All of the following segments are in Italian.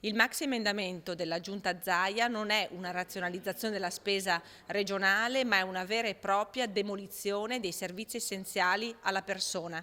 Il maxi emendamento della Giunta Zaia non è una razionalizzazione della spesa regionale, ma è una vera e propria demolizione dei servizi essenziali alla persona.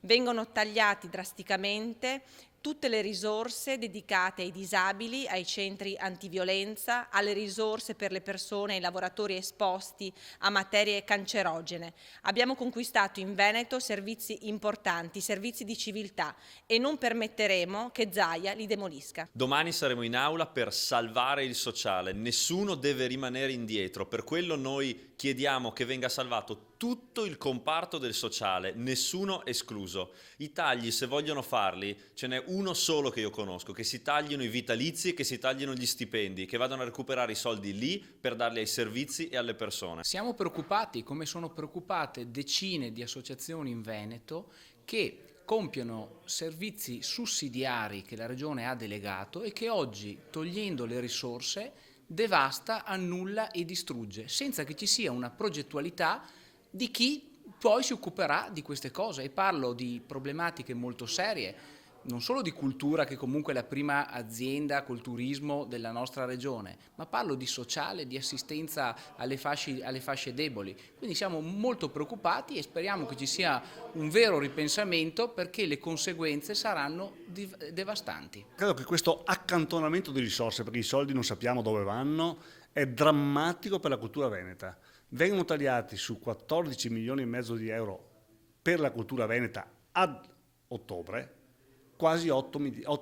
Vengono tagliati drasticamente tutte le risorse dedicate ai disabili, ai centri antiviolenza, alle risorse per le persone e i lavoratori esposti a materie cancerogene. Abbiamo conquistato in Veneto servizi importanti, servizi di civiltà, e non permetteremo che Zaia li demolisca. Domani saremo in aula per salvare il sociale, nessuno deve rimanere indietro, per quello noi chiediamo che venga salvato tutto il comparto del sociale, nessuno escluso. I tagli, se vogliono farli, ce n'è uno solo che io conosco, che si taglino i vitalizi e che si taglino gli stipendi, che vadano a recuperare i soldi lì per darli ai servizi e alle persone. Siamo preoccupati, come sono preoccupate decine di associazioni in Veneto che compiono servizi sussidiari che la Regione ha delegato e che oggi, togliendo le risorse, devasta, annulla e distrugge, senza che ci sia una progettualità di chi poi si occuperà di queste cose. E parlo di problematiche molto serie, non solo di cultura, che comunque è la prima azienda col turismo della nostra regione, ma parlo di sociale, di assistenza alle fasce deboli. Quindi siamo molto preoccupati e speriamo che ci sia un vero ripensamento, perché le conseguenze saranno devastanti. Credo che questo accantonamento di risorse, perché i soldi non sappiamo dove vanno, è drammatico per la cultura veneta. Vengono tagliati su 14 milioni e mezzo di euro per la cultura veneta ad ottobre quasi 8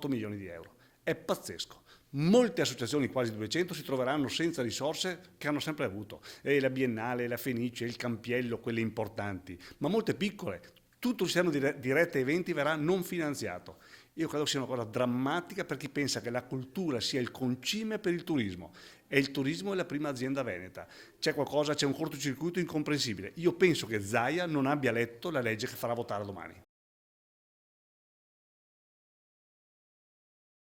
milioni di euro. È pazzesco. Molte associazioni, quasi 200, si troveranno senza risorse che hanno sempre avuto. E la Biennale, la Fenice, il Campiello, quelle importanti, ma molte piccole. Tutto il sistema di rete eventi verrà non finanziato. Io credo che sia una cosa drammatica per chi pensa che la cultura sia il concime per il turismo. E il turismo è la prima azienda veneta. C'è un cortocircuito incomprensibile. Io penso che Zaia non abbia letto la legge che farà votare domani.